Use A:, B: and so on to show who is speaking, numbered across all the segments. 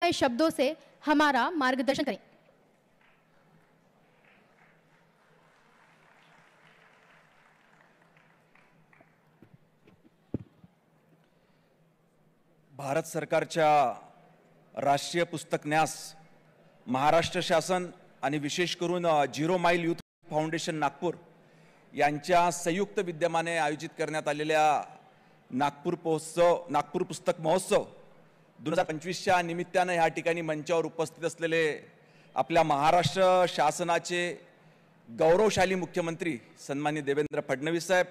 A: प्रेरणामय शब्दों से हमारा मार्गदर्शन करें।
B: भारत सरकारच्या राष्ट्रीय पुस्तक न्यास, महाराष्ट्र शासन आणि विशेष करून झिरो माइल यूथ फाउंडेशन नागपूर यांच्या संयुक्त विद्यमाने आयोजित करण्यात आलेल्या नागपूर पुस्तक महोत्सव 2025च्या निमित्ताने या ठिकाणी मंचावर उपस्थित असलेले आपल्या महाराष्ट्र शासनाचे गौरवशाली मुख्यमंत्री सन्माननीय देवेंद्र फडणवीस साहेब,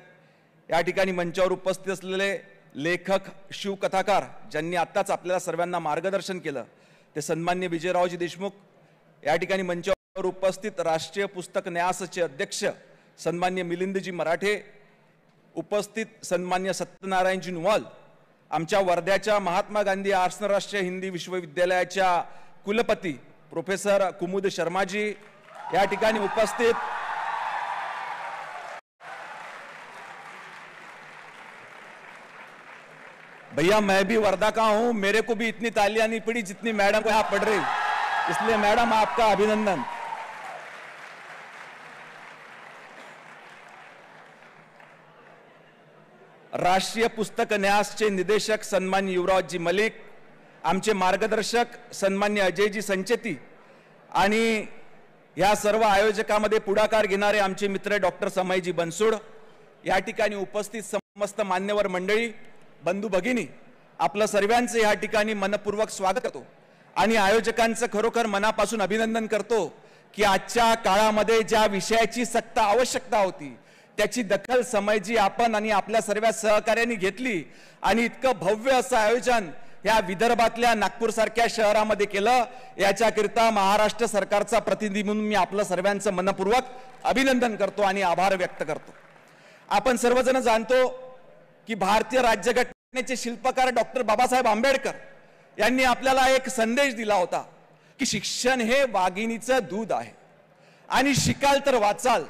B: या ठिकाणी मंचावर उपस्थित असलेले लेखक, शिवकथाकार ज्यांनी आत्ताच आपल्याला सर्वांना मार्गदर्शन केलं ते सन्माननीय विजयरावजी देशमुख, या ठिकाणी मंचावर उपस्थित राष्ट्रीय पुस्तक न्यासचे अध्यक्ष सन्माननीय मिलिंदजी मराठे, उपस्थित सन्माननीय सत्यनारायणजी नुवाल, आमच्या वर्ध्याच्या महात्मा गांधी आंतरराष्ट्रीय हिंदी विश्वविद्यालयाच्या कुलपती प्रोफेसर कुमुद शर्माजी, या ठिकाणी उपस्थित भैया मैं भी वर्धा का हूं, मेरे को भी इतनी तालियां नहीं पड़ी जितनी मैडम को यहां पड़ रही, इसलिए मैडम आपका अभिनंदन। राष्ट्रीय पुस्तक न्यासचे निदेशक सन्माननीय युवराजजी मलिक, आमचे मार्गदर्शक सन्माननीय अजयजी संचेती आणि या सर्व आयोजकांमध्ये पुढाकार घेणारे आमचे मित्र डॉक्टर समयजी बनसोड, या ठिकाणी उपस्थित समस्त मान्यवर मंडळी, बंधू भगिनी, आपलं सर्वांचं या ठिकाणी मनपूर्वक स्वागत करतो आणि आयोजकांचं खरोखर मनापासून अभिनंदन करतो की आजच्या काळामध्ये ज्या विषयाची सक्त आवश्यकता होती त्याची दखल समयजी आपण आणि आपल्या सर्व सहकार्यांनी घेतली आणि इतकं भव्य असं आयोजन या विदर्भातल्या नागपूर सारख्या शहरामध्ये केलं, याच्याकरिता महाराष्ट्र सरकारचा प्रतिनिधी म्हणून मी आपलं सर्वांचं मनपूर्वक अभिनंदन करतो आणि आभार व्यक्त करतो। आपण सर्वजण जाणतो की भारतीय राज्यघटनेचे शिल्पकार डॉक्टर बाबासाहेब आंबेडकर यांनी आपल्याला एक संदेश दिला होता की शिक्षण हे वाघिणीचं दूध आहे आणि शिकाल तर वाचाल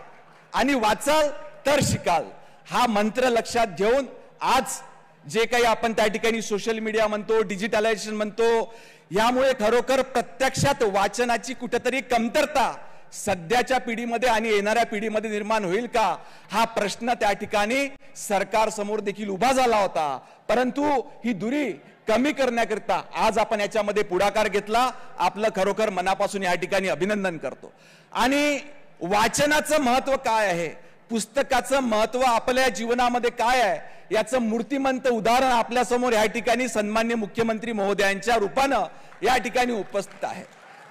B: आणि वाचाल तर शिकाल, हा मंत्र लक्षात घेऊन आज जे काही आपण त्या ठिकाणी सोशल मीडिया म्हणतो, डिजिटलायझेशन म्हणतो, यामुळे खरोखर प्रत्यक्षात वाचनाची कुठेतरी कमतरता सध्याच्या पिढीमध्ये आणि येणाऱ्या पिढीमध्ये निर्माण होईल का, हा प्रश्न त्या ठिकाणी सरकार समोर देखील उभा झाला होता। परंतु ही दुरी कमी करण्याकरिता आज आपण याच्यामध्ये पुढाकार घेतला, आपलं खरोखर मनापासून या ठिकाणी अभिनंदन करतो। आणि वाचनाचं महत्व काय आहे, पुस्तकाचं महत्व आपल्या जीवनामध्ये काय आहे, याचं मूर्तिमंत उदाहरण आपल्या समोर या ठिकाणी सन्माननीय मुख्यमंत्री महोदयांच्या रूपानं या ठिकाणी उपस्थित आहे।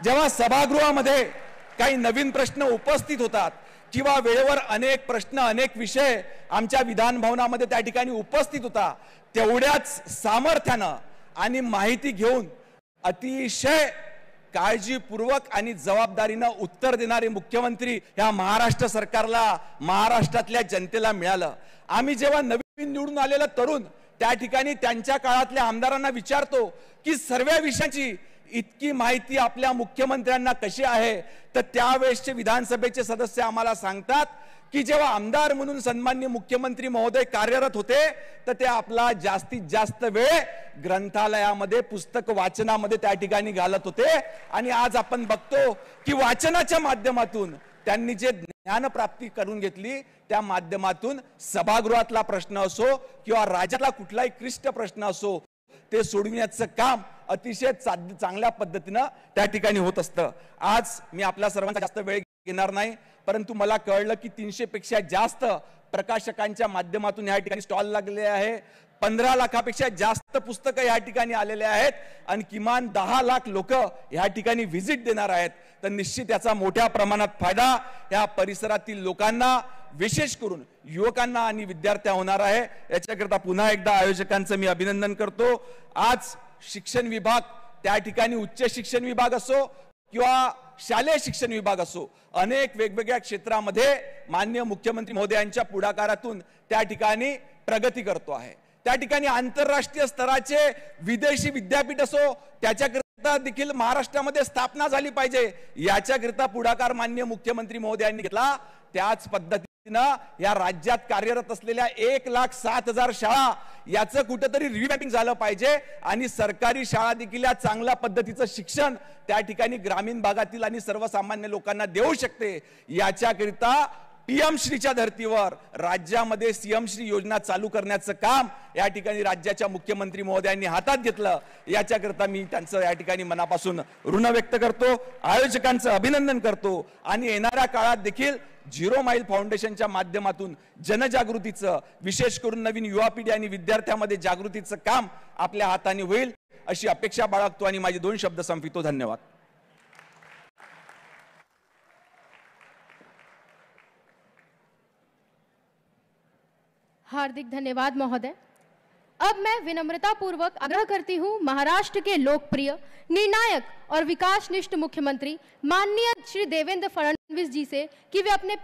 B: जेव्हा सभागृहामध्ये काही नवीन प्रश्न उपस्थित होतात किंवा वेळेवर अनेक प्रश्न, अनेक विषय आमच्या विधान भवनामध्ये त्या ठिकाणी उपस्थित होता, तेवढ्याच सामर्थ्यानं आणि माहिती घेऊन अतिशय काळजीपूर्वक आणि जबाबदारीनं उत्तर देणारे मुख्यमंत्री या महाराष्ट्र सरकारला, महाराष्ट्रातल्या जनतेला मिळालं। आम्ही जेव्हा नवीन निवडून आलेला तरुण त्या ठिकाणी त्यांच्या काळातल्या आमदारांना विचारतो की सर्व विषयांची इतकी माहिती आपल्या मुख्यमंत्र्यांना कशी आहे, तर त्यावेळेसचे विधानसभेचे सदस्य आम्हाला सांगतात की जेव्हा आमदार म्हणून सन्माननीय मुख्यमंत्री महोदय कार्यरत होते तर ते आपला जास्तीत जास्त वेळ ग्रंथालयामध्ये पुस्तक वाचनामध्ये त्या ठिकाणी घालत होते आणि आज आपण बघतो की वाचनाच्या माध्यमातून त्यांनी जे ज्ञानप्राप्ती करून घेतली त्या माध्यमातून सभागृहातला प्रश्न असो किंवा राज्यातला कुठलाही क्लिष्ट प्रश्न असो ते सोडविण्याचं काम अतिशय चांगल्या पद्धतीनं त्या ठिकाणी होत असतं। आज मी आपल्या सर्वांचा जास्त वेळ घेणार नाही, परंतु मला कळलं की 300 पेक्षा जास्त प्रकाशकांच्या माध्यमातून या ठिकाणी स्टॉल लागले आहे, 15 लाखापेक्षा जास्त पुस्तकं या ठिकाणी आलेले आहेत आणि किमान 10 लाख लोक या ठिकाणी व्हिजिट देणार आहेत। तर निश्चित याचा मोठ्या प्रमाणात फायदा या परिसरातील लोकांना, विशेष करून युवकांना आणि विद्यार्थ्यांना होणार आहे। याच्याकरता पुन्हा एकदा आयोजकांचं मी अभिनंदन करतो। आज शिक्षण विभाग त्या ठिकाणी उच्च शिक्षण विभाग असो किंवा शालेय शिक्षण विभाग असो, अनेक वेगवेगळ्या क्षेत्रामध्ये माननीय मुख्यमंत्री महोदयांच्या पुढाकारातून त्या ठिकाणी प्रगती करतो आहे। त्या ठिकाणी आंतरराष्ट्रीय स्तराचे विदेशी विद्यापीठ असो त्याच्याकरता देखील महाराष्ट्रामध्ये स्थापना झाली पाहिजे, याच्याकरता पुढाकार माननीय मुख्यमंत्री महोदयांनी घेतला। त्याच पद्धतीने या राज्यात कार्यरत असलेल्या 1,07,000 शाळा याचं कुठेतरी रिवॅम्पिंग झालं पाहिजे आणि सरकारी शाळा देखील या चांगल्या पद्धतीचं शिक्षण त्या ठिकाणी ग्रामीण भागातील आणि सर्वसामान्य लोकांना देऊ शकते। याच्याकरिता पीएम श्रीच्या धर्तीवर राज्यामध्ये सीएम श्री योजना चालू करण्याचं काम या ठिकाणी राज्याच्या मुख्यमंत्री महोदयांनी हातात घेतलं। याच्याकरता मी त्यांचं या ठिकाणी मनापासून ऋण व्यक्त करतो, आयोजकांचं अभिनंदन करतो आणि येणाऱ्या काळात देखील झिरो माईल फाउंडेशनच्या माध्यमातून जनजागृतीचं, विशेष करून नवीन युवा पिढी आणि विद्यार्थ्यांमध्ये जागृतीचं काम आपल्या हाताने होईल अशी अपेक्षा बाळगतो आणि माझे 2 शब्द संपवितो। धन्यवाद।
A: हार्दिक धन्यवाद महोदय। अब मैं विनम्रता पूर्वक आग्रह करती हूं महाराष्ट्र के लोकप्रिय, निर्णायक और विकासनिष्ठ मुख्यमंत्री माननीय श्री देवेंद्र फडणवीस जी से कि वे अपने